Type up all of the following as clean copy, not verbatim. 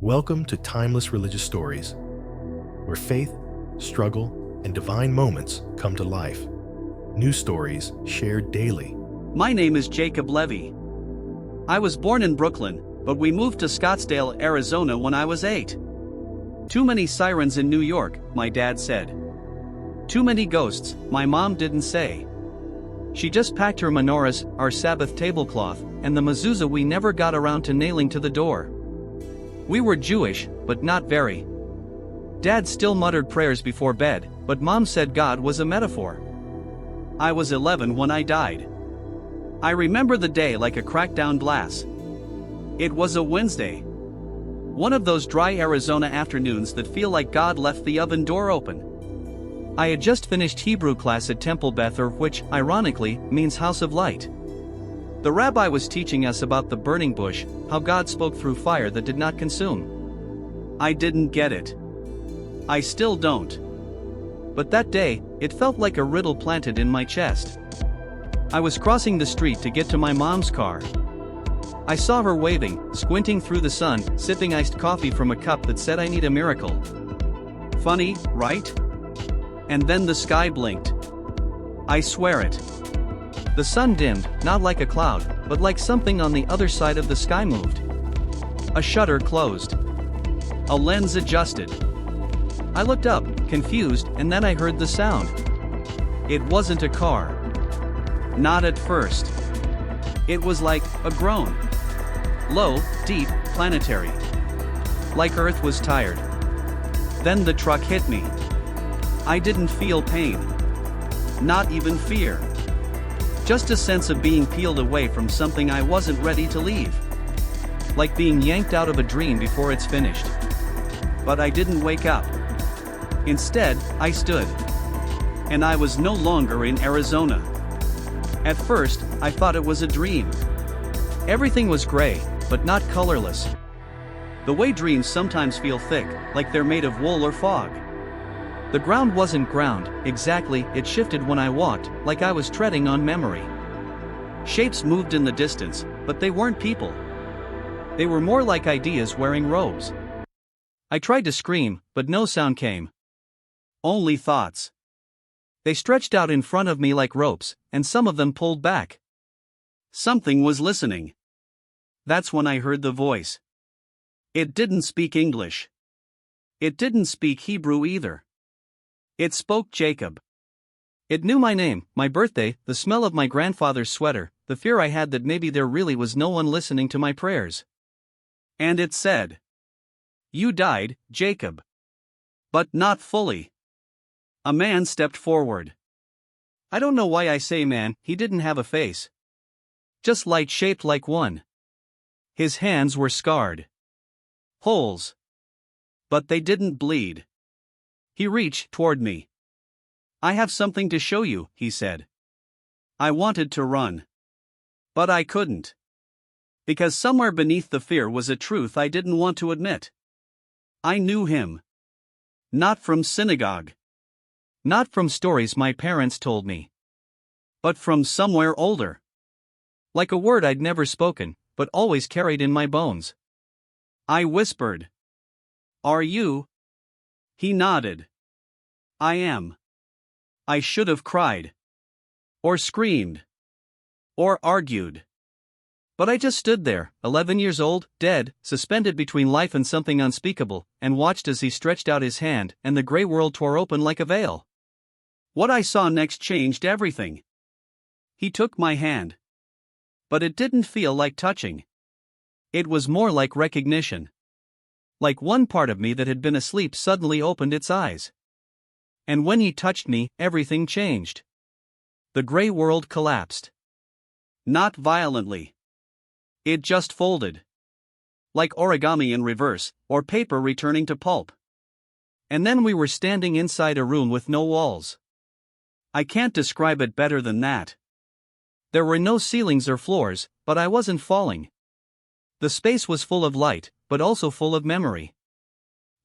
Welcome to Timeless Religious Stories, where faith, struggle, and divine moments come to life. New stories shared daily. My name is Jacob Levy. I was born in Brooklyn, but we moved to Scottsdale, Arizona when I was 8. Too many sirens in New York, my dad said. Too many ghosts, my mom didn't say. She just packed her menorahs, our Sabbath tablecloth, and the mezuzah we never got around to nailing to the door. We were Jewish, but not very. Dad still muttered prayers before bed, but Mom said God was a metaphor. I was 11 when I died. I remember the day like a crackdown glass. It was a Wednesday. One of those dry Arizona afternoons that feel like God left the oven door open. I had just finished Hebrew class at Temple Beth-Er, which, ironically, means house of light. The rabbi was teaching us about the burning bush, how God spoke through fire that did not consume. I didn't get it. I still don't. But that day, it felt like a riddle planted in my chest. I was crossing the street to get to my mom's car. I saw her waving, squinting through the sun, sipping iced coffee from a cup that said I need a miracle. Funny, right? And then the sky blinked. I swear it. The sun dimmed, not like a cloud, but like something on the other side of the sky moved. A shutter closed. A lens adjusted. I looked up, confused, and then I heard the sound. It wasn't a car. Not at first. It was like a groan. Low, deep, planetary. Like Earth was tired. Then the truck hit me. I didn't feel pain. Not even fear. Just a sense of being peeled away from something I wasn't ready to leave. Like being yanked out of a dream before it's finished. But I didn't wake up. Instead, I stood. And I was no longer in Arizona. At first, I thought it was a dream. Everything was gray, but not colorless. The way dreams sometimes feel thick, like they're made of wool or fog. The ground wasn't ground, exactly, it shifted when I walked, like I was treading on memory. Shapes moved in the distance, but they weren't people. They were more like ideas wearing robes. I tried to scream, but no sound came. Only thoughts. They stretched out in front of me like ropes, and some of them pulled back. Something was listening. That's when I heard the voice. It didn't speak English. It didn't speak Hebrew either. It spoke Jacob. It knew my name, my birthday, the smell of my grandfather's sweater, the fear I had that maybe there really was no one listening to my prayers. And it said, "You died, Jacob." But not fully. A man stepped forward. I don't know why I say man, he didn't have a face. Just light-shaped like one. His hands were scarred. Holes. But they didn't bleed. He reached toward me. "I have something to show you," he said. I wanted to run. But I couldn't. Because somewhere beneath the fear was a truth I didn't want to admit. I knew him. Not from synagogue. Not from stories my parents told me. But from somewhere older. Like a word I'd never spoken, but always carried in my bones. I whispered. "Are you?" He nodded. "I am." I should have cried. Or screamed. Or argued. But I just stood there, 11 years old, dead, suspended between life and something unspeakable, and watched as he stretched out his hand, and the gray world tore open like a veil. What I saw next changed everything. He took my hand. But it didn't feel like touching. It was more like recognition. Like one part of me that had been asleep suddenly opened its eyes. And when he touched me, everything changed. The gray world collapsed. Not violently. It just folded. Like origami in reverse, or paper returning to pulp. And then we were standing inside a room with no walls. I can't describe it better than that. There were no ceilings or floors, but I wasn't falling. The space was full of light, but also full of memory.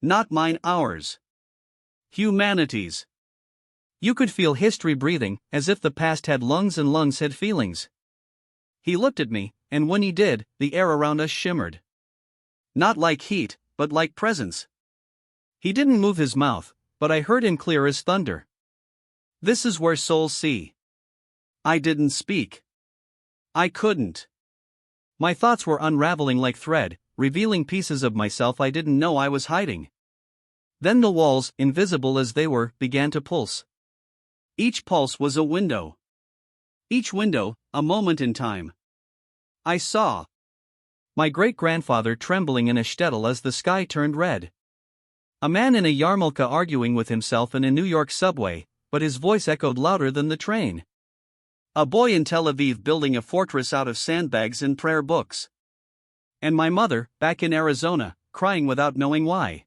Not mine, ours. Humanity's. You could feel history breathing, as if the past had lungs and lungs had feelings. He looked at me, and when he did, the air around us shimmered. Not like heat, but like presence. He didn't move his mouth, but I heard him clear as thunder. This is where souls see. I didn't speak. I couldn't. My thoughts were unraveling like thread, revealing pieces of myself I didn't know I was hiding. Then the walls, invisible as they were, began to pulse. Each pulse was a window. Each window, a moment in time. I saw my great-grandfather trembling in a shtetl as the sky turned red. A man in a yarmulke arguing with himself in a New York subway, but his voice echoed louder than the train. A boy in Tel Aviv building a fortress out of sandbags and prayer books. And my mother, back in Arizona, crying without knowing why.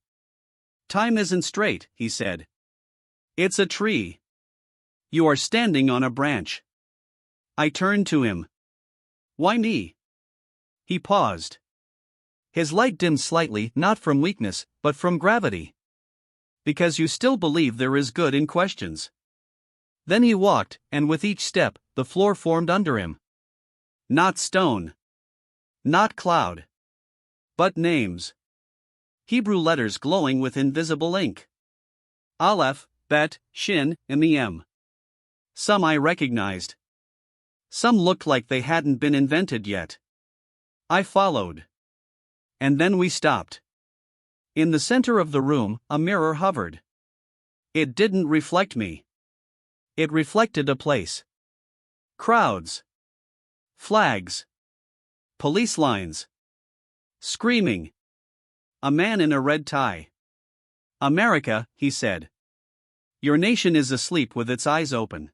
Time isn't straight, he said. It's a tree. You are standing on a branch. I turned to him. Why me? He paused. His light dimmed slightly, not from weakness, but from gravity. Because you still believe there is good in questions. Then he walked, and with each step, the floor formed under him. Not stone. Not cloud. But names. Hebrew letters glowing with invisible ink. Aleph, Bet, Shin, and Mem. Some I recognized. Some looked like they hadn't been invented yet. I followed. And then we stopped. In the center of the room, a mirror hovered. It didn't reflect me. It reflected a place. Crowds. Flags. Police lines. Screaming. A man in a red tie. America, he said. Your nation is asleep with its eyes open.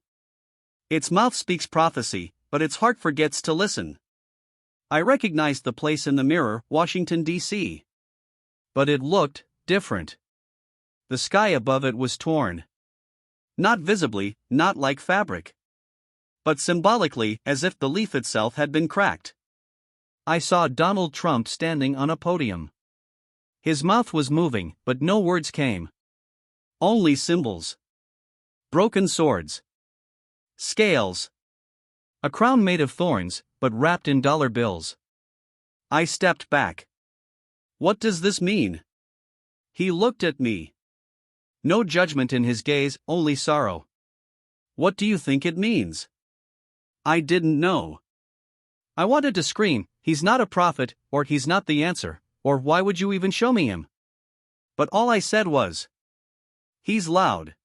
Its mouth speaks prophecy, but its heart forgets to listen. I recognized the place in the mirror, Washington, D.C. But it looked different. The sky above it was torn. Not visibly, not like fabric. But symbolically, as if the leaf itself had been cracked. I saw Donald Trump standing on a podium. His mouth was moving, but no words came. Only symbols. Broken swords. Scales. A crown made of thorns, but wrapped in dollar bills. I stepped back. What does this mean? He looked at me. No judgment in his gaze, only sorrow. What do you think it means? I didn't know. I wanted to scream, he's not a prophet, or he's not the answer, or why would you even show me him? But all I said was, he's loud.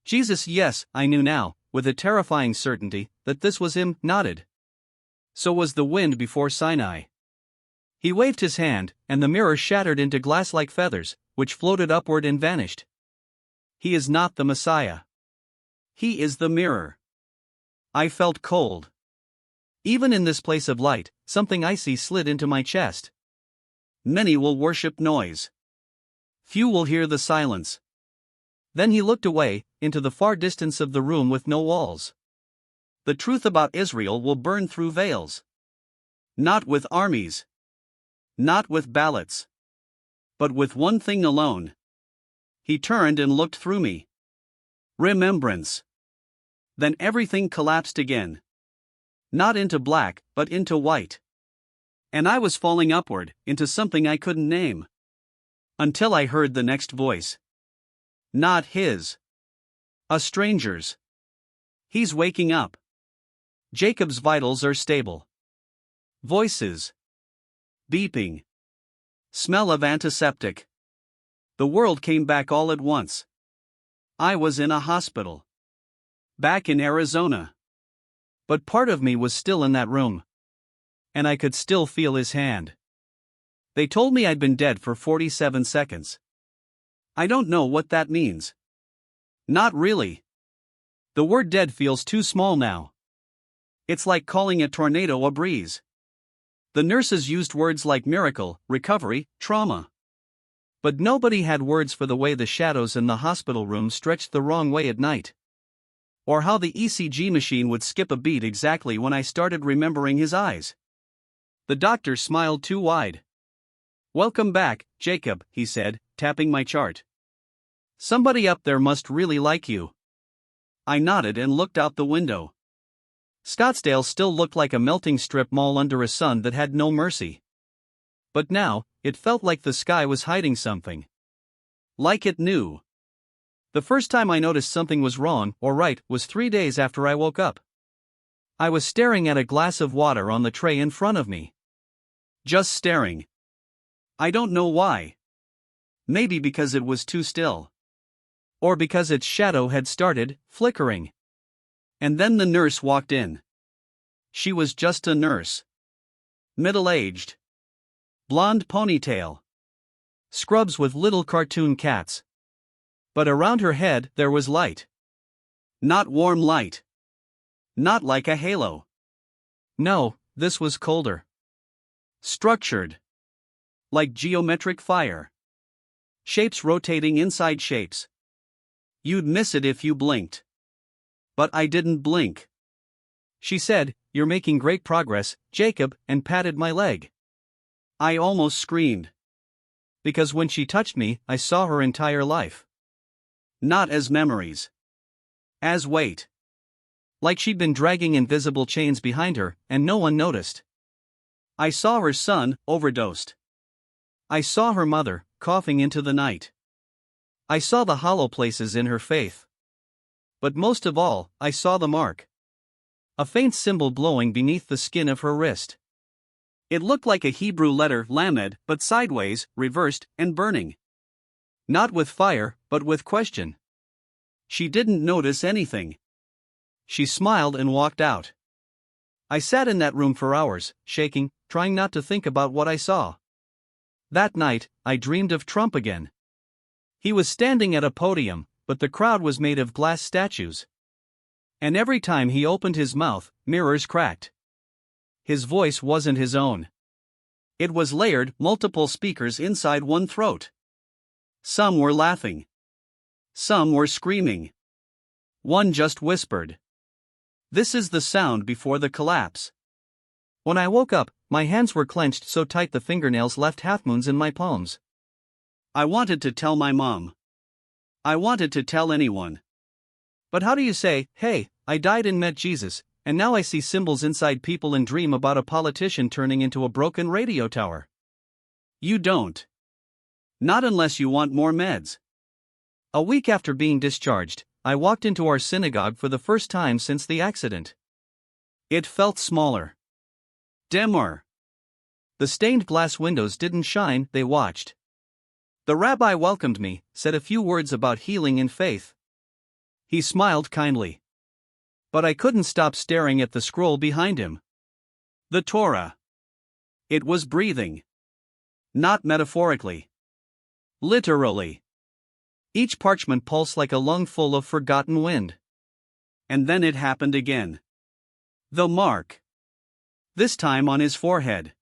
Jesus, yes, I knew now, with a terrifying certainty, that this was him, nodded. So was the wind before Sinai. He waved his hand, and the mirror shattered into glass like feathers, which floated upward and vanished. He is not the Messiah. He is the mirror. I felt cold. Even in this place of light, something icy slid into my chest. Many will worship noise. Few will hear the silence. Then he looked away, into the far distance of the room with no walls. The truth about Israel will burn through veils. Not with armies. Not with ballots. But with one thing alone. He turned and looked through me. Remembrance. Then everything collapsed again. Not into black, but into white. And I was falling upward, into something I couldn't name. Until I heard the next voice. Not his. A stranger's. He's waking up. Jacob's vitals are stable. Voices. Beeping. Smell of antiseptic. The world came back all at once. I was in a hospital. Back in Arizona. But part of me was still in that room. And I could still feel his hand. They told me I'd been dead for 47 seconds. I don't know what that means. Not really. The word dead feels too small now. It's like calling a tornado a breeze. The nurses used words like miracle, recovery, trauma. But nobody had words for the way the shadows in the hospital room stretched the wrong way at night. Or how the ECG machine would skip a beat exactly when I started remembering his eyes. The doctor smiled too wide. Welcome back, Jacob, he said, tapping my chart. Somebody up there must really like you. I nodded and looked out the window. Scottsdale still looked like a melting strip mall under a sun that had no mercy. But now, it felt like the sky was hiding something. Like it knew. The first time I noticed something was wrong or right was 3 days after I woke up. I was staring at a glass of water on the tray in front of me. Just staring. I don't know why. Maybe because it was too still. Or because its shadow had started flickering. And then the nurse walked in. She was just a nurse. Middle-aged. Blonde ponytail. Scrubs with little cartoon cats. But around her head there was light. Not warm light. Not like a halo. No, this was colder. Structured. Like geometric fire. Shapes rotating inside shapes. You'd miss it if you blinked. But I didn't blink. She said, "You're making great progress, Jacob," and patted my leg. I almost screamed. Because when she touched me, I saw her entire life. Not as memories. As weight. Like she'd been dragging invisible chains behind her, and no one noticed. I saw her son, overdosed. I saw her mother, coughing into the night. I saw the hollow places in her faith. But most of all, I saw the mark. A faint symbol glowing beneath the skin of her wrist. It looked like a Hebrew letter lamed, but sideways, reversed, and burning. Not with fire, but with question. She didn't notice anything. She smiled and walked out. I sat in that room for hours, shaking, trying not to think about what I saw. That night, I dreamed of Trump again. He was standing at a podium, but the crowd was made of glass statues. And every time he opened his mouth, mirrors cracked. His voice wasn't his own. It was layered, multiple speakers inside one throat. Some were laughing. Some were screaming. One just whispered. "This is the sound before the collapse." When I woke up, my hands were clenched so tight the fingernails left half-moons in my palms. I wanted to tell my mom. I wanted to tell anyone. But how do you say, "Hey, I died and met Jesus, and now I see symbols inside people and dream about a politician turning into a broken radio tower"? You don't. Not unless you want more meds. A week after being discharged, I walked into our synagogue for the first time since the accident. It felt smaller. Dimmer. The stained glass windows didn't shine, they watched. The rabbi welcomed me, said a few words about healing and faith. He smiled kindly. But I couldn't stop staring at the scroll behind him. The Torah. It was breathing. Not metaphorically. Literally. Each parchment pulsed like a lung full of forgotten wind. And then it happened again. The mark. This time on his forehead.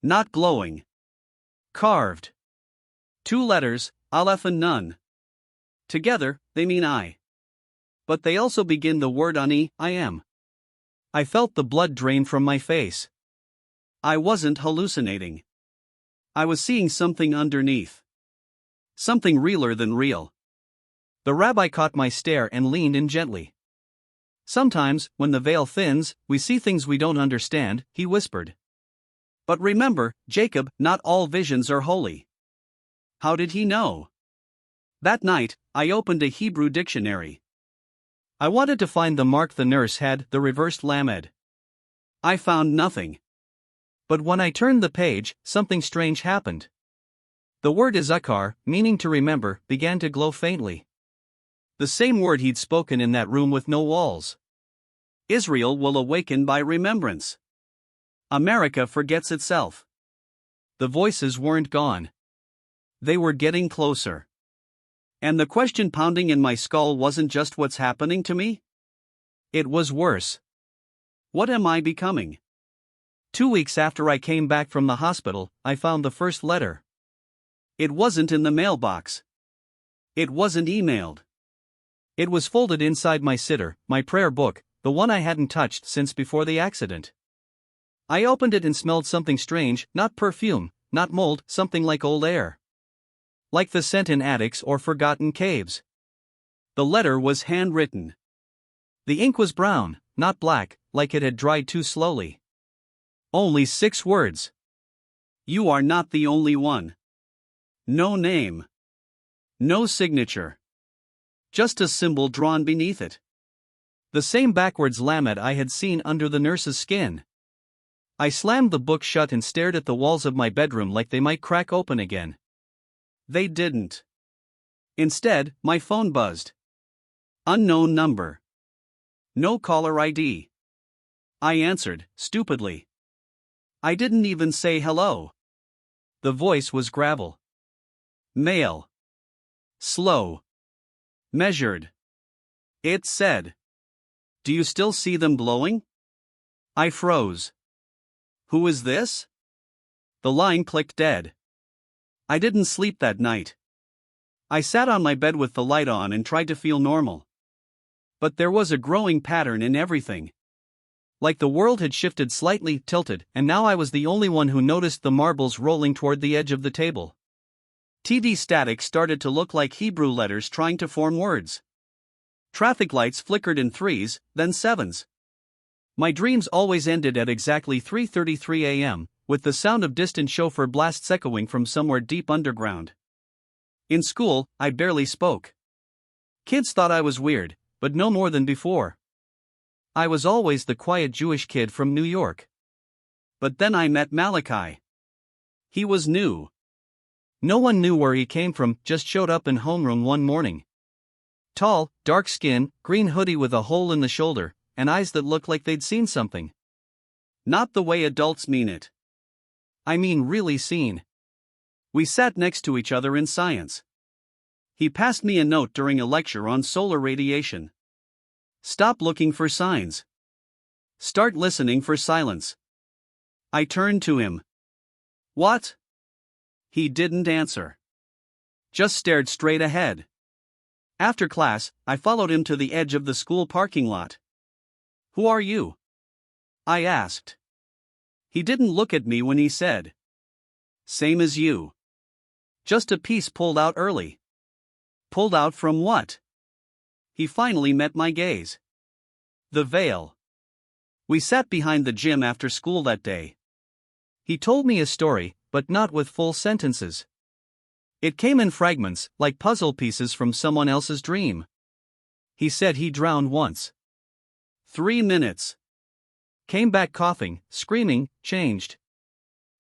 Not glowing. Carved. 2 letters, Aleph and Nun. Together, they mean I. But they also begin the word Ani, I am. I felt the blood drain from my face. I wasn't hallucinating. I was seeing something underneath. Something realer than real. The rabbi caught my stare and leaned in gently. "Sometimes, when the veil thins, we see things we don't understand," he whispered. "But remember, Jacob, not all visions are holy." How did he know? That night, I opened a Hebrew dictionary. I wanted to find the mark the nurse had, the reversed lamed. I found nothing. But when I turned the page, something strange happened. The word izakar, meaning to remember, began to glow faintly. The same word he'd spoken in that room with no walls. Israel will awaken by remembrance. America forgets itself. The voices weren't gone. They were getting closer. And the question pounding in my skull wasn't just what's happening to me? It was worse. What am I becoming? 2 weeks after I came back from the hospital, I found the first letter. It wasn't in the mailbox. It wasn't emailed. It was folded inside my sitter, my prayer book, the one I hadn't touched since before the accident. I opened it and smelled something strange, not perfume, not mold, something like old air. Like the scent in attics or forgotten caves. The letter was handwritten. The ink was brown, not black, like it had dried too slowly. Only 6 words. You are not the only one. No name. No signature. Just a symbol drawn beneath it. The same backwards lamed I had seen under the nurse's skin. I slammed the book shut and stared at the walls of my bedroom like they might crack open again. They didn't. Instead, my phone buzzed. Unknown number. No caller ID. I answered, stupidly. I didn't even say hello. The voice was gravel. Male. Slow. Measured. It said, "Do you still see them blowing?" I froze. Who is this? The line clicked dead. I didn't sleep that night. I sat on my bed with the light on and tried to feel normal. But there was a growing pattern in everything. Like the world had shifted slightly, tilted, and now I was the only one who noticed the marbles rolling toward the edge of the table. TV static started to look like Hebrew letters trying to form words. Traffic lights flickered in 3s, then 7s. My dreams always ended at exactly 3:33 a.m., with the sound of distant chauffeur blasts echoing from somewhere deep underground. In school, I barely spoke. Kids thought I was weird, but no more than before. I was always the quiet Jewish kid from New York. But then I met Malachi. He was new. No one knew where he came from, just showed up in homeroom one morning. Tall, dark skin, green hoodie with a hole in the shoulder, and eyes that looked like they'd seen something. Not the way adults mean it. I mean really seen. We sat next to each other in science. He passed me a note during a lecture on solar radiation. Stop looking for signs. Start listening for silence. I turned to him. What? He didn't answer. Just stared straight ahead. After class, I followed him to the edge of the school parking lot. Who are you? I asked. He didn't look at me when he said, "Same as you. Just a piece pulled out early." Pulled out from what? He finally met my gaze. The veil. We sat behind the gym after school that day. He told me a story, but not with full sentences. It came in fragments, like puzzle pieces from someone else's dream. He said he drowned once. 3 minutes. Came back coughing, screaming, changed.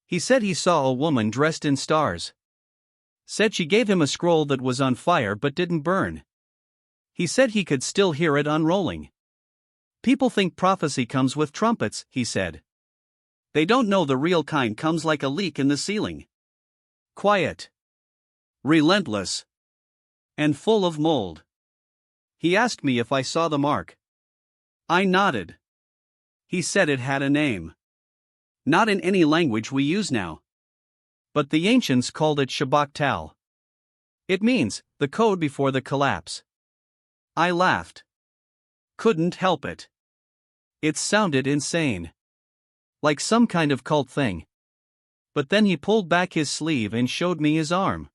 He said he saw a woman dressed in stars. Said she gave him a scroll that was on fire but didn't burn. He said he could still hear it unrolling. People think prophecy comes with trumpets, he said. They don't know the real kind comes like a leak in the ceiling. Quiet. Relentless. And full of mold. He asked me if I saw the mark. I nodded. He said it had a name. Not in any language we use now. But the ancients called it Shabak Tal. It means, the code before the collapse. I laughed. Couldn't help it. It sounded insane. Like some kind of cult thing. But then he pulled back his sleeve and showed me his arm.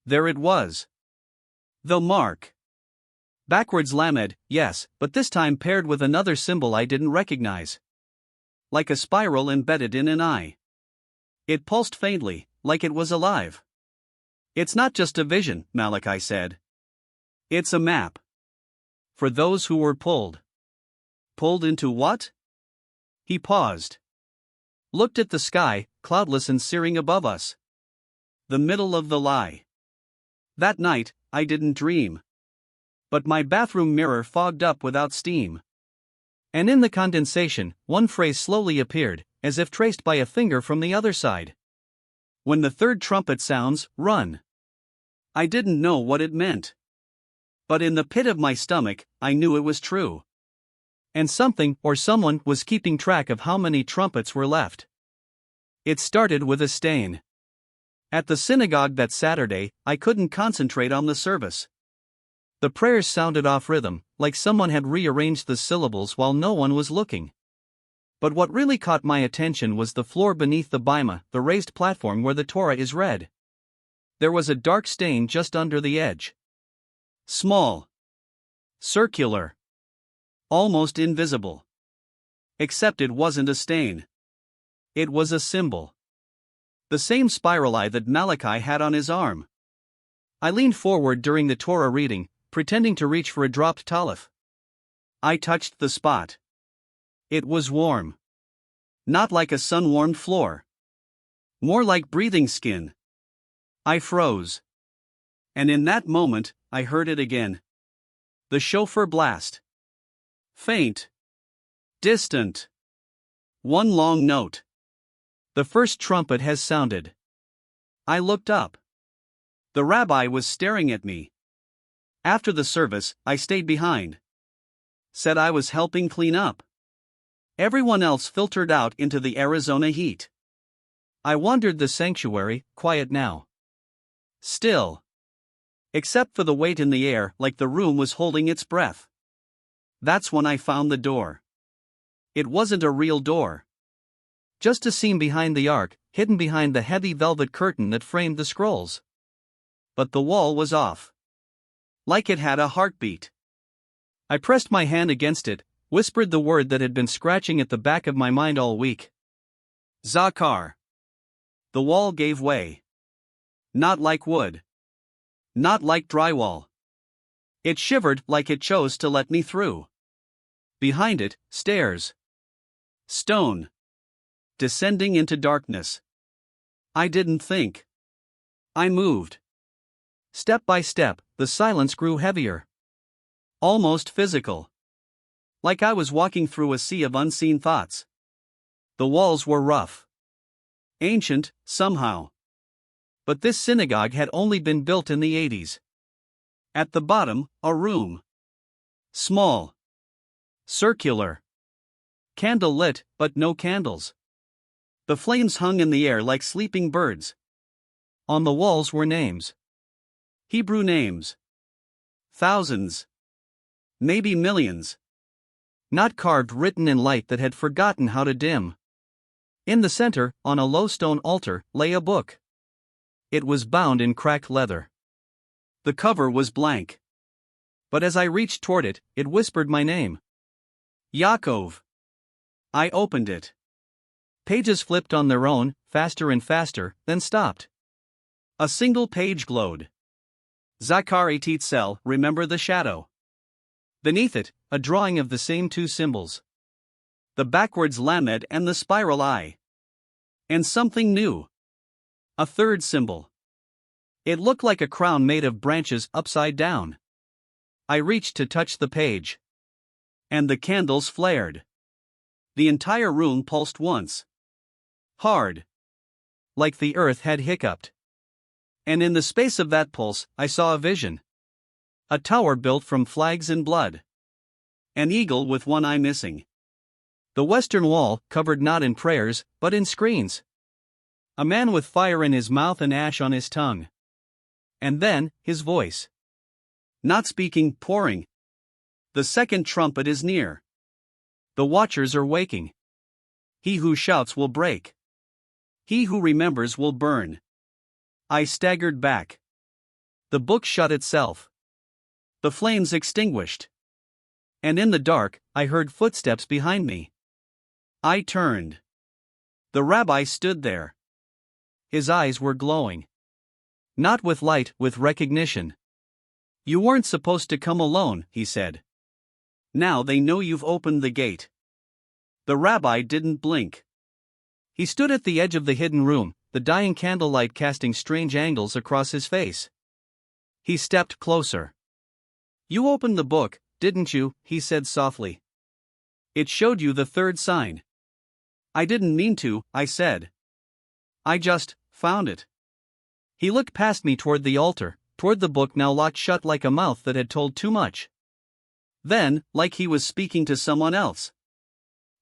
There it was. The mark. Backwards lamed, yes, but this time paired with another symbol I didn't recognize. Like a spiral embedded in an eye. It pulsed faintly, like it was alive. It's not just a vision, Malachi said. It's a map. For those who were pulled. Pulled into what? He paused. Looked at the sky, cloudless and searing above us. The middle of the lie. That night, I didn't dream. But my bathroom mirror fogged up without steam. And in the condensation, one phrase slowly appeared, as if traced by a finger from the other side. When the third trumpet sounds, run. I didn't know what it meant. But in the pit of my stomach, I knew it was true. And something or someone was keeping track of how many trumpets were left. It started with a stain. At the synagogue that Saturday, I couldn't concentrate on the service. The prayers sounded off rhythm, like someone had rearranged the syllables while no one was looking. But what really caught my attention was the floor beneath the bima, the raised platform where the Torah is read. There was a dark stain just under the edge. Small. Circular. Almost invisible. Except it wasn't a stain. It was a symbol. The same spiral eye that Malachi had on his arm. I leaned forward during the Torah reading, pretending to reach for a dropped talif. I touched the spot. It was warm. Not like a sun-warmed floor. More like breathing skin. I froze. And in that moment, I heard it again. The shofar blast. Faint. Distant. One long note. The first trumpet has sounded. I looked up. The rabbi was staring at me. After the service, I stayed behind. Said I was helping clean up. Everyone else filtered out into the Arizona heat. I wandered the sanctuary, quiet now. Still. Except for the weight in the air, like the room was holding its breath. That's when I found the door. It wasn't a real door. Just a seam behind the ark, hidden behind the heavy velvet curtain that framed the scrolls. But the wall was off. Like it had a heartbeat. I pressed my hand against it, whispered the word that had been scratching at the back of my mind all week. Zakar. The wall gave way. Not like wood. Not like drywall. It shivered like it chose to let me through. Behind it, stairs. Stone. Descending into darkness. I didn't think. I moved. Step by step, the silence grew heavier. Almost physical. Like I was walking through a sea of unseen thoughts. The walls were rough. Ancient, somehow. But this synagogue had only been built in the 80s. At the bottom, a room. Small. Circular. Candle lit, but no candles. The flames hung in the air like sleeping birds. On the walls were names. Hebrew names. Thousands. Maybe millions. Not carved, written in light that had forgotten how to dim. In the center, on a low stone altar, lay a book. It was bound in cracked leather. The cover was blank. But as I reached toward it, it whispered my name. Yaakov. I opened it. Pages flipped on their own, faster and faster, then stopped. A single page glowed. Zakar Etitzel, remember the shadow. Beneath it, a drawing of the same two symbols. The backwards lamed and the spiral eye. And something new. A third symbol. It looked like a crown made of branches upside down. I reached to touch the page. And the candles flared. The entire room pulsed once. Hard. Like the earth had hiccuped. And in the space of that pulse, I saw a vision. A tower built from flags and blood. An eagle with one eye missing. The western wall, covered not in prayers, but in screens. A man with fire in his mouth and ash on his tongue. And then, his voice. Not speaking, pouring. The second trumpet is near. The watchers are waking. He who shouts will break. He who remembers will burn. I staggered back. The book shut itself. The flames extinguished. And in the dark, I heard footsteps behind me. I turned. The rabbi stood there. His eyes were glowing. Not with light, with recognition. You weren't supposed to come alone, he said. Now they know you've opened the gate. The rabbi didn't blink. He stood at the edge of the hidden room, the dying candlelight casting strange angles across his face. He stepped closer. You opened the book, didn't you? He said softly. It showed you the third sign. I didn't mean to, I said. I just found it. He looked past me toward the altar, toward the book now locked shut like a mouth that had told too much. Then, like he was speaking to someone else.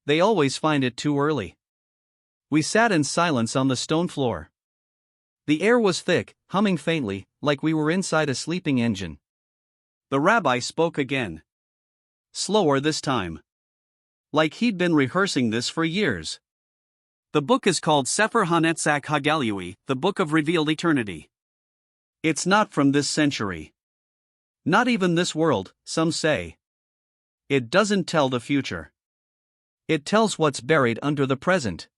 They always find it too early. We sat in silence on the stone floor. The air was thick, humming faintly, like we were inside a sleeping engine. The rabbi spoke again. Slower this time. Like he'd been rehearsing this for years. The book is called Sefer HaNetzach HaGalui, the Book of Revealed Eternity. It's not from this century. Not even this world, some say. It doesn't tell the future. It tells what's buried under the present.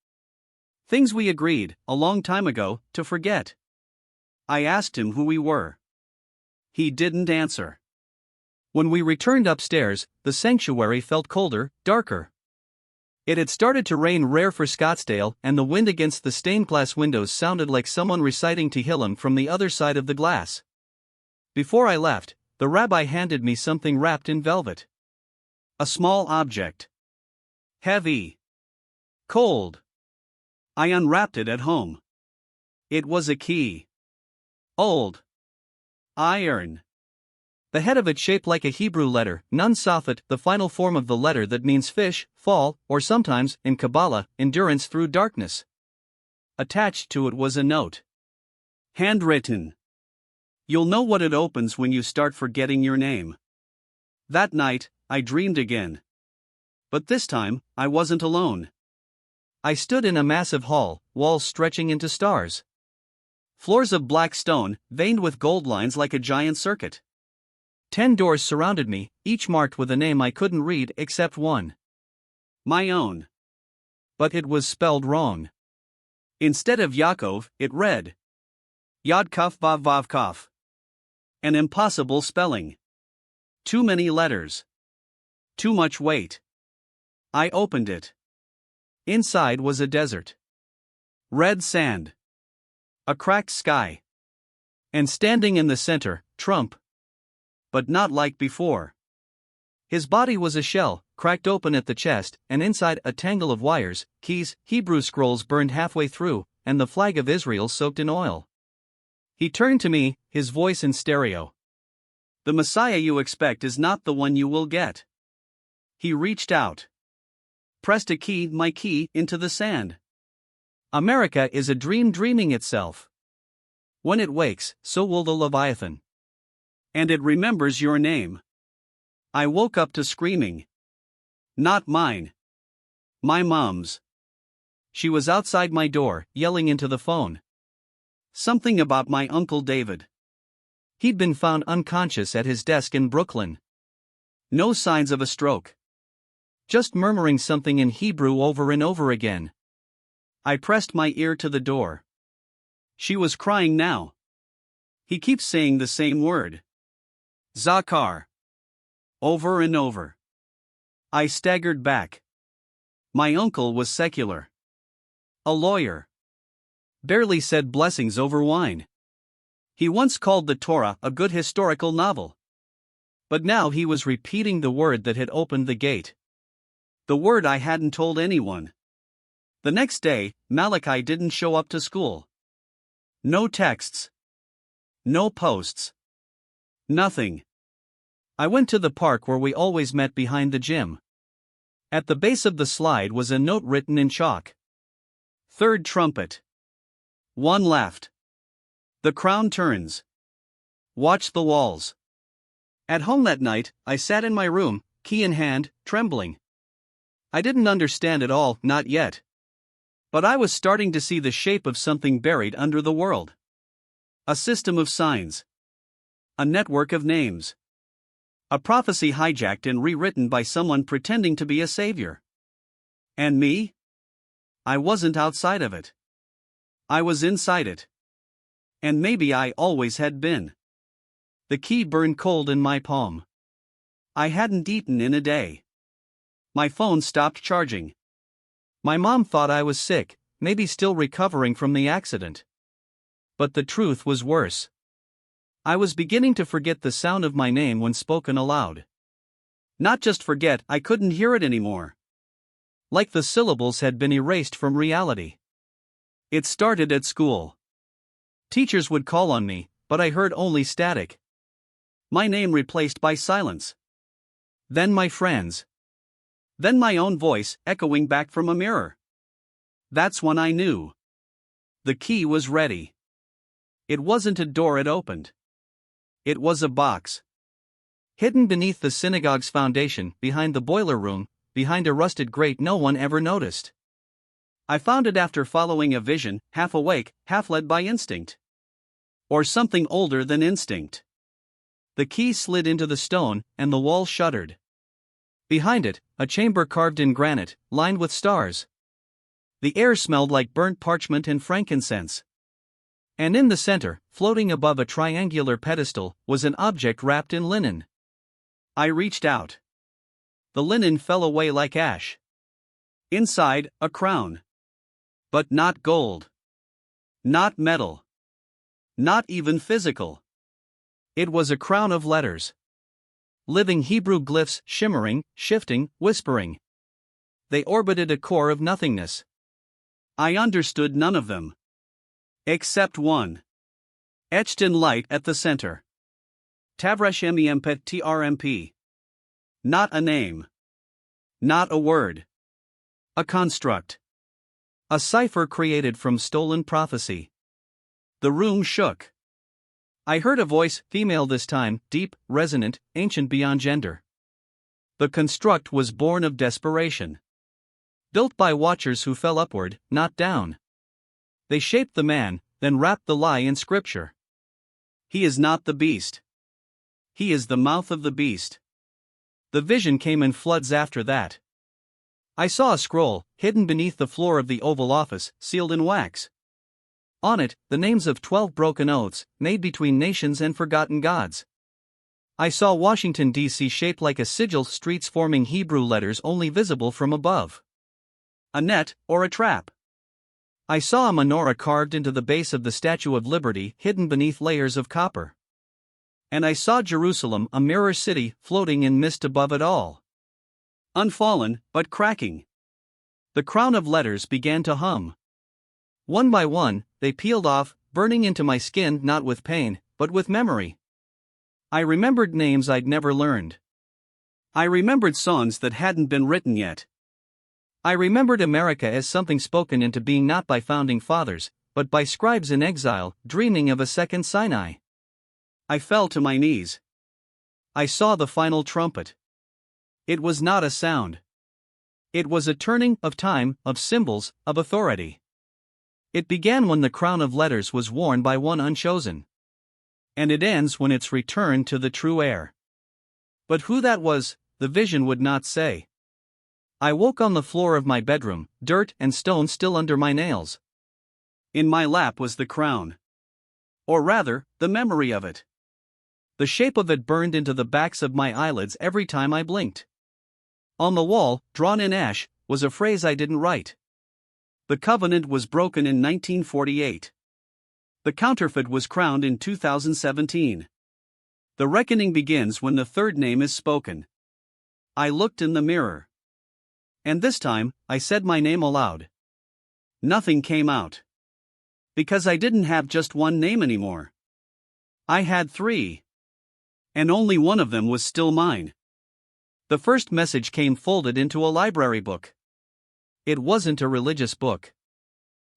Things we agreed, a long time ago, to forget. I asked him who we were. He didn't answer. When we returned upstairs, the sanctuary felt colder, darker. It had started to rain, rare for Scottsdale, and the wind against the stained glass windows sounded like someone reciting Tehillim from the other side of the glass. Before I left, the rabbi handed me something wrapped in velvet. A small object. Heavy. Cold. I unwrapped it at home. It was a key. Old. Iron. The head of it shaped like a Hebrew letter, Nun Safat, the final form of the letter that means fish, fall, or sometimes, in Kabbalah, endurance through darkness. Attached to it was a note. Handwritten. You'll know what it opens when you start forgetting your name. That night, I dreamed again. But this time, I wasn't alone. I stood in a massive hall, walls stretching into stars. Floors of black stone, veined with gold lines like a giant circuit. 10 doors surrounded me, each marked with a name I couldn't read except one. My own. But it was spelled wrong. Instead of Yaakov, it read Yod Kaf Vav Vav Kaf. An impossible spelling. Too many letters. Too much weight. I opened it. Inside was a desert. Red sand. A cracked sky. And standing in the center, Trump. But not like before. His body was a shell, cracked open at the chest, and inside a tangle of wires, keys, Hebrew scrolls burned halfway through, and the flag of Israel soaked in oil. He turned to me, his voice in stereo. The Messiah you expect is not the one you will get. He reached out. Pressed my key, into the sand. America is a dream dreaming itself. When it wakes, so will the Leviathan. And it remembers your name. I woke up to screaming. Not mine. My mom's. She was outside my door, yelling into the phone. Something about my Uncle David. He'd been found unconscious at his desk in Brooklyn. No signs of a stroke. Just murmuring something in Hebrew over and over again. I pressed my ear to the door. She was crying now. He keeps saying the same word. Zakar. Over and over. I staggered back. My uncle was secular. A lawyer. Barely said blessings over wine. He once called the Torah a good historical novel. But now he was repeating the word that had opened the gate. The word I hadn't told anyone. The next day, Malachi didn't show up to school. No texts. No posts. Nothing. I went to the park where we always met behind the gym. At the base of the slide was a note written in chalk. Third trumpet. One left. The crown turns. Watch the walls. At home that night, I sat in my room, key in hand, trembling. I didn't understand it all, not yet. But I was starting to see the shape of something buried under the world. A system of signs. A network of names. A prophecy hijacked and rewritten by someone pretending to be a savior. And me? I wasn't outside of it. I was inside it. And maybe I always had been. The key burned cold in my palm. I hadn't eaten in a day. My phone stopped charging. My mom thought I was sick, maybe still recovering from the accident. But the truth was worse. I was beginning to forget the sound of my name when spoken aloud. Not just forget, I couldn't hear it anymore. Like the syllables had been erased from reality. It started at school. Teachers would call on me, but I heard only static. My name replaced by silence. Then my friends. Then my own voice, echoing back from a mirror. That's when I knew. The key was ready. It wasn't a door it opened. It was a box. Hidden beneath the synagogue's foundation, behind the boiler room, behind a rusted grate no one ever noticed. I found it after following a vision, half awake, half led by instinct. Or something older than instinct. The key slid into the stone, and the wall shuddered. Behind it, a chamber carved in granite, lined with stars. The air smelled like burnt parchment and frankincense. And in the center, floating above a triangular pedestal, was an object wrapped in linen. I reached out. The linen fell away like ash. Inside, a crown. But not gold. Not metal. Not even physical. It was a crown of letters. Living Hebrew glyphs, shimmering, shifting, whispering. They orbited a core of nothingness. I understood none of them. Except one. Etched in light at the center. Tavresh Mempet TRMP. Not a name. Not a word. A construct. A cipher created from stolen prophecy. The room shook. I heard a voice, female this time, deep, resonant, ancient beyond gender. The construct was born of desperation. Built by watchers who fell upward, not down. They shaped the man, then wrapped the lie in scripture. He is not the beast. He is the mouth of the beast. The vision came in floods after that. I saw a scroll, hidden beneath the floor of the Oval Office, sealed in wax. On it, the names of 12 broken oaths, made between nations and forgotten gods. I saw Washington, D.C. shaped like a sigil, streets forming Hebrew letters only visible from above. A net, or a trap. I saw a menorah carved into the base of the Statue of Liberty, hidden beneath layers of copper. And I saw Jerusalem, a mirror city, floating in mist above it all. Unfallen, but cracking. The crown of letters began to hum. One by one, they peeled off, burning into my skin not with pain, but with memory. I remembered names I'd never learned. I remembered songs that hadn't been written yet. I remembered America as something spoken into being not by founding fathers, but by scribes in exile, dreaming of a second Sinai. I fell to my knees. I saw the final trumpet. It was not a sound. It was a turning of time, of symbols, of authority. It began when the crown of letters was worn by one unchosen. And it ends when it's returned to the true heir. But who that was, the vision would not say. I woke on the floor of my bedroom, dirt and stone still under my nails. In my lap was the crown. Or rather, the memory of it. The shape of it burned into the backs of my eyelids every time I blinked. On the wall, drawn in ash, was a phrase I didn't write. The covenant was broken in 1948. The counterfeit was crowned in 2017. The reckoning begins when the third name is spoken. I looked in the mirror. And this time, I said my name aloud. Nothing came out. Because I didn't have just one name anymore. I had 3. And only one of them was still mine. The first message came folded into a library book. It wasn't a religious book.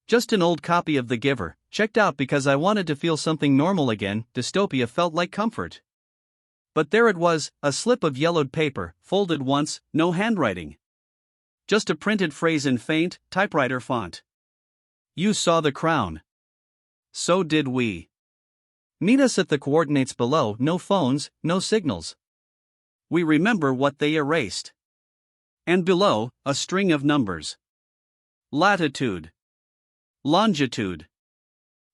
Just an old copy of The Giver, checked out because I wanted to feel something normal again. Dystopia felt like comfort. But there it was, a slip of yellowed paper, folded once, no handwriting. Just a printed phrase in faint, typewriter font. You saw the crown. So did we. Meet us at the coordinates below. No phones, no signals. We remember what they erased. And below, a string of numbers. Latitude. Longitude.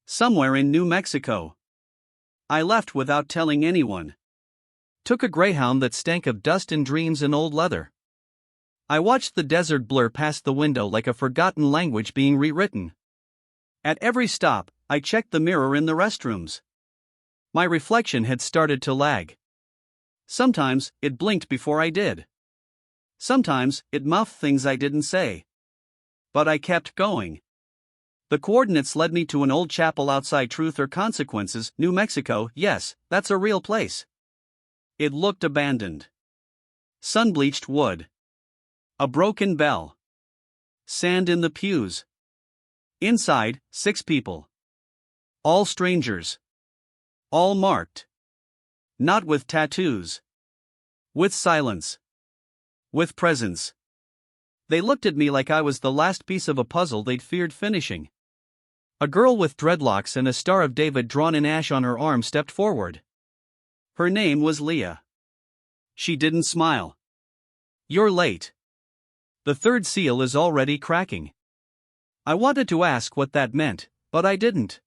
Somewhere in New Mexico. I left without telling anyone. Took a Greyhound that stank of dust and dreams and old leather. I watched the desert blur past the window like a forgotten language being rewritten. At every stop, I checked the mirror in the restrooms. My reflection had started to lag. Sometimes, it blinked before I did. Sometimes, it mouthed things I didn't say. But I kept going. The coordinates led me to an old chapel outside Truth or Consequences, New Mexico. Yes, that's a real place. It looked abandoned. Sun-bleached wood. A broken bell. Sand in the pews. Inside, 6 people. All strangers. All marked. Not with tattoos. With silence. With presence. They looked at me like I was the last piece of a puzzle they'd feared finishing. A girl with dreadlocks and a Star of David drawn in ash on her arm stepped forward. Her name was Leah. She didn't smile. You're late. The third seal is already cracking. I wanted to ask what that meant, but I didn't.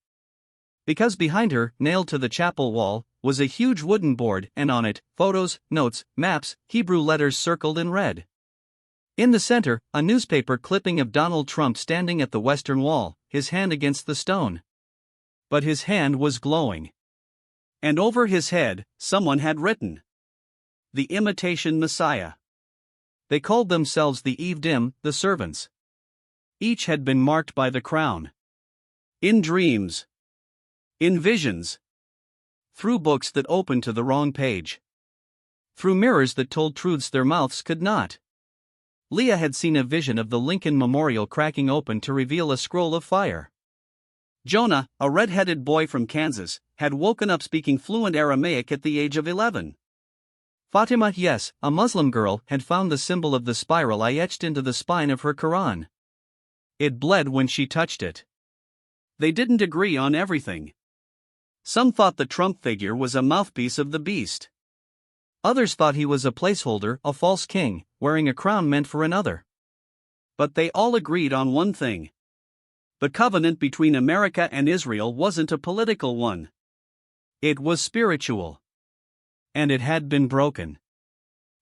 Because behind her, nailed to the chapel wall, was a huge wooden board, and on it, photos, notes, maps, Hebrew letters circled in red. In the center, a newspaper clipping of Donald Trump standing at the western wall, his hand against the stone. But his hand was glowing. And over his head, someone had written, "The Imitation Messiah." They called themselves the Evdim, the servants. Each had been marked by the crown. In dreams. In visions. Through books that opened to the wrong page. Through mirrors that told truths their mouths could not. Leah had seen a vision of the Lincoln Memorial cracking open to reveal a scroll of fire. Jonah, a red-headed boy from Kansas, had woken up speaking fluent Aramaic at the age of 11. Fatima, yes, a Muslim girl, had found the symbol of the spiral I etched into the spine of her Quran. It bled when she touched it. They didn't agree on everything. Some thought the Trump figure was a mouthpiece of the beast. Others thought he was a placeholder, a false king, wearing a crown meant for another. But they all agreed on one thing. The covenant between America and Israel wasn't a political one. It was spiritual. And it had been broken.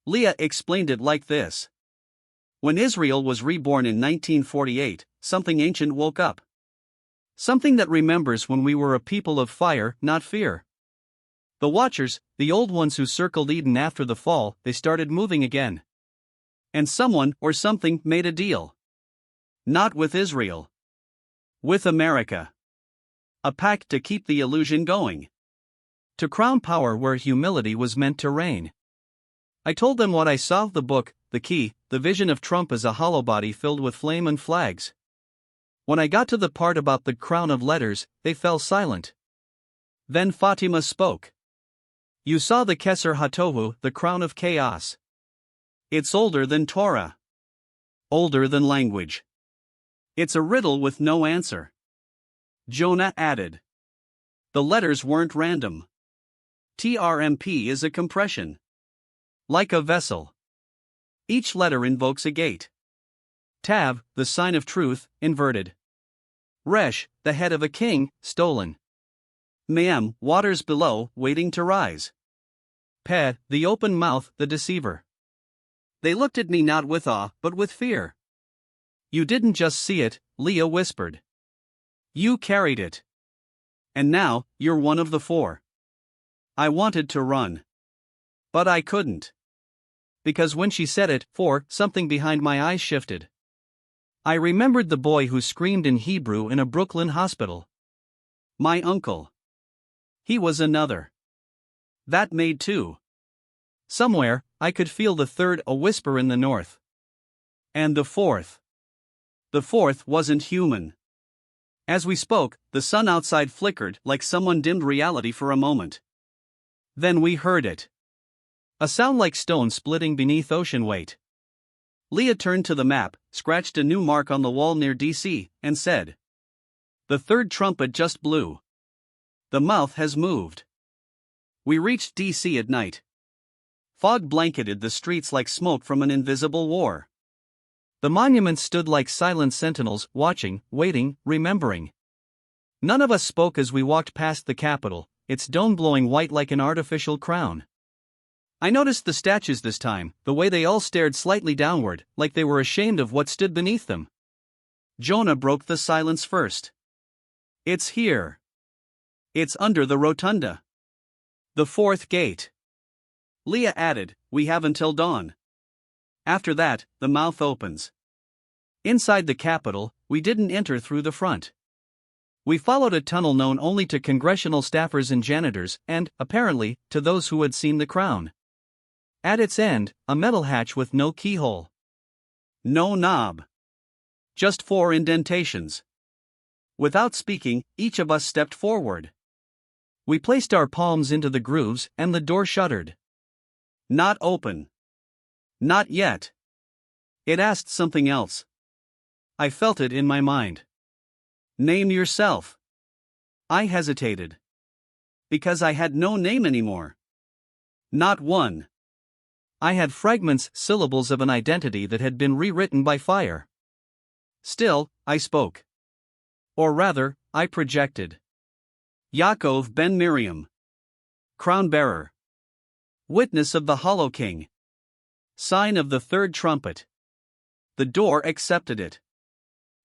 Leah explained it like this. When Israel was reborn in 1948, something ancient woke up. Something that remembers when we were a people of fire, not fear. The Watchers, the old ones who circled Eden after the fall, they started moving again. And someone or something made a deal. Not with Israel. With America. A pact to keep the illusion going. To crown power where humility was meant to reign. I told them what I saw, the book, the key, the vision of Trump as a hollow body filled with flame and flags. When I got to the part about the crown of letters, they fell silent. Then Fatima spoke. You saw the Keser HaTohu, the crown of chaos. It's older than Torah. Older than language. It's a riddle with no answer. Jonah added. The letters weren't random. TRMP is a compression. Like a vessel. Each letter invokes a gate. Tav, the sign of truth, inverted. Resh, the head of a king, stolen. Mem, waters below, waiting to rise. Peh, the open mouth, the deceiver. They looked at me not with awe, but with fear. You didn't just see it, Leah whispered. You carried it. And now, you're one of the four. I wanted to run. But I couldn't. Because when she said it, something behind my eyes shifted. I remembered the boy who screamed in Hebrew in a Brooklyn hospital. My uncle. He was another. That made two. Somewhere, I could feel the third, a whisper in the north. And the fourth. The fourth wasn't human. As we spoke, the sun outside flickered like someone dimmed reality for a moment. Then we heard it. A sound like stone splitting beneath ocean weight. Leah turned to the map, scratched a new mark on the wall near DC, and said, The third trumpet just blew. The mouth has moved. We reached DC at night. Fog blanketed the streets like smoke from an invisible war. The monuments stood like silent sentinels, watching, waiting, remembering. None of us spoke as we walked past the Capitol, its dome glowing white like an artificial crown. I noticed the statues this time, the way they all stared slightly downward, like they were ashamed of what stood beneath them. Jonah broke the silence first. It's here. It's under the rotunda. The fourth gate. Leah added, we have until dawn. After that, the mouth opens. Inside the Capitol, we didn't enter through the front. We followed a tunnel known only to congressional staffers and janitors, and, apparently, to those who had seen the crown. At its end, a metal hatch with no keyhole. No knob. Just 4 indentations. Without speaking, each of us stepped forward. We placed our palms into the grooves, and the door shuddered. Not open. Not yet. It asked something else. I felt it in my mind. Name yourself. I hesitated. Because I had no name anymore. Not one. I had fragments, syllables of an identity that had been rewritten by fire. Still, I spoke. Or rather, I projected. Yaakov ben Miriam. Crown bearer. Witness of the Hollow King. Sign of the third trumpet. The door accepted it.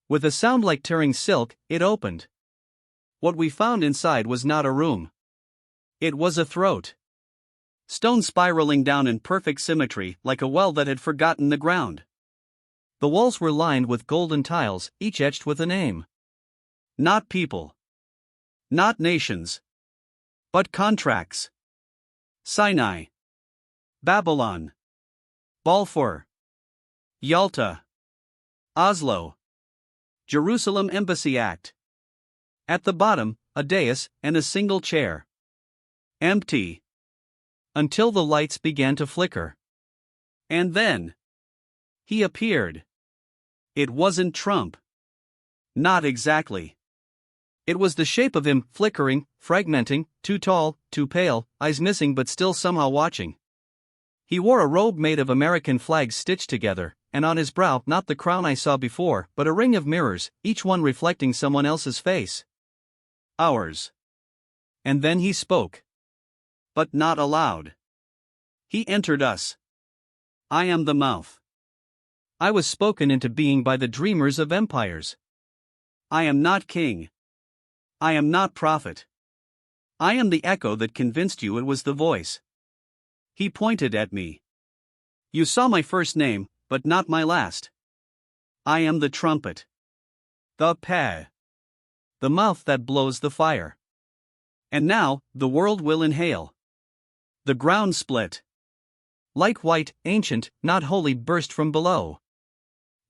With a sound like tearing silk, it opened. What we found inside was not a room. It was a throat. Stone spiraling down in perfect symmetry like a well that had forgotten the ground. The walls were lined with golden tiles, each etched with a name. Not people. Not nations. But contracts. Sinai. Babylon. Balfour. Yalta. Oslo. Jerusalem Embassy Act. At the bottom, a dais and a single chair. Empty. Until the lights began to flicker. And then he appeared. It wasn't Trump. Not exactly. It was the shape of him, flickering, fragmenting, too tall, too pale, eyes missing but still somehow watching. He wore a robe made of American flags stitched together, and on his brow not the crown I saw before, but a ring of mirrors, each one reflecting someone else's face. Ours. And then he spoke. But not aloud. He entered us. I am the mouth. I was spoken into being by the dreamers of empires. I am not king. I am not prophet. I am the echo that convinced you it was the voice. He pointed at me. You saw my first name, but not my last. I am the trumpet. The peh. The mouth that blows the fire. And now, the world will inhale. The ground split. Like white, ancient, not holy burst from below.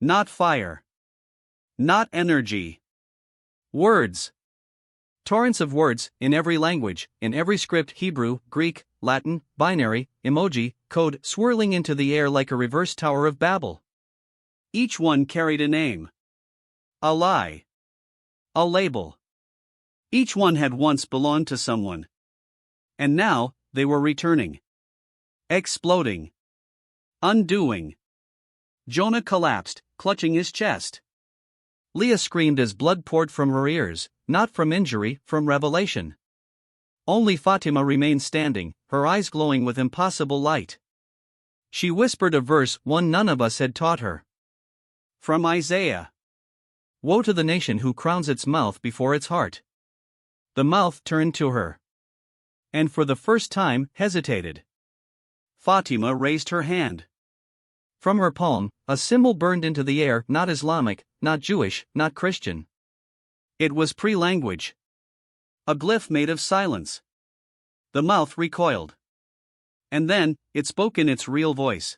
Not fire. Not energy. Words. Torrents of words, in every language, in every script, Hebrew, Greek, Latin, binary, emoji, code, swirling into the air like a reverse Tower of Babel. Each one carried a name. A lie. A label. Each one had once belonged to someone. And now, they were returning. Exploding. Undoing. Jonah collapsed, clutching his chest. Leah screamed as blood poured from her ears, not from injury, from revelation. Only Fatima remained standing, her eyes glowing with impossible light. She whispered a verse one none of us had taught her. From Isaiah. Woe to the nation who crowns its mouth before its heart. The mouth turned to her. And for the first time, hesitated. Fatima raised her hand. From her palm, a symbol burned into the air, not Islamic, not Jewish, not Christian. It was pre-language. A glyph made of silence. The mouth recoiled. And then, it spoke in its real voice.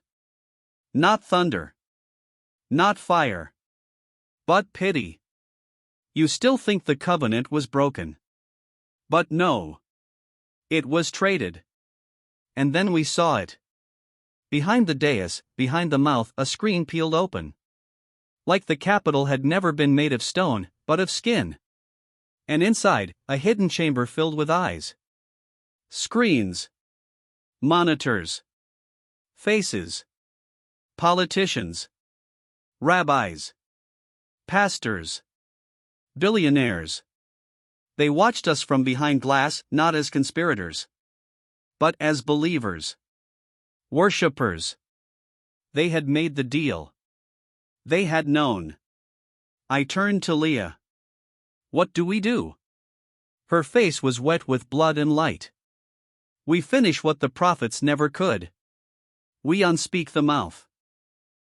Not thunder. Not fire. But pity. You still think the covenant was broken. But no. It was traded. And then we saw it. Behind the dais, behind the mouth, a screen peeled open. Like the Capitol had never been made of stone, but of skin. And inside, a hidden chamber filled with eyes. Screens. Monitors. Faces. Politicians. Rabbis. Pastors. Billionaires. They watched us from behind glass, not as conspirators, but as believers. Worshippers. They had made the deal. They had known. I turned to Leah. What do we do? Her face was wet with blood and light. We finish what the prophets never could. We unspeak the mouth.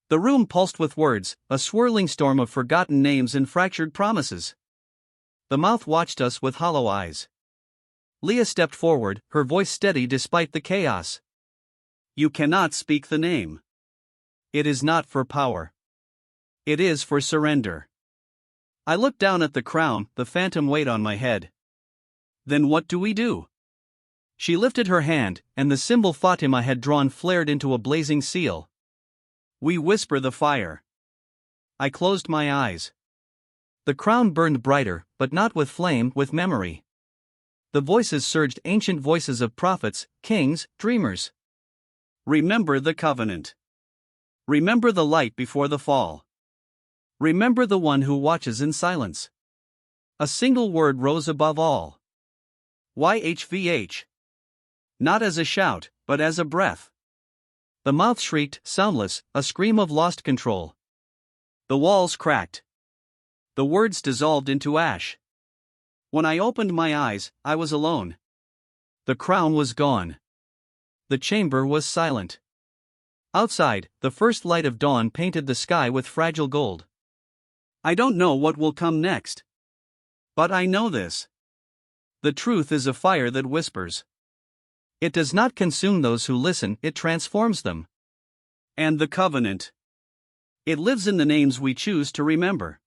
The room pulsed with words, a swirling storm of forgotten names and fractured promises. The mouth watched us with hollow eyes. Leah stepped forward, her voice steady despite the chaos. You cannot speak the name. It is not for power. It is for surrender. I looked down at the crown, the phantom weight on my head. Then what do we do? She lifted her hand, and the symbol Fatima had drawn flared into a blazing seal. We whisper the fire. I closed my eyes. The crown burned brighter, but not with flame, with memory. The voices surged, ancient voices of prophets, kings, dreamers. Remember the covenant. Remember the light before the fall. Remember the one who watches in silence. A single word rose above all. YHVH. Not as a shout, but as a breath. The mouth shrieked, soundless, a scream of lost control. The walls cracked. The words dissolved into ash. When I opened my eyes, I was alone. The crown was gone. The chamber was silent. Outside, the first light of dawn painted the sky with fragile gold. I don't know what will come next. But I know this. The truth is a fire that whispers. It does not consume those who listen, it transforms them. And the covenant. It lives in the names we choose to remember.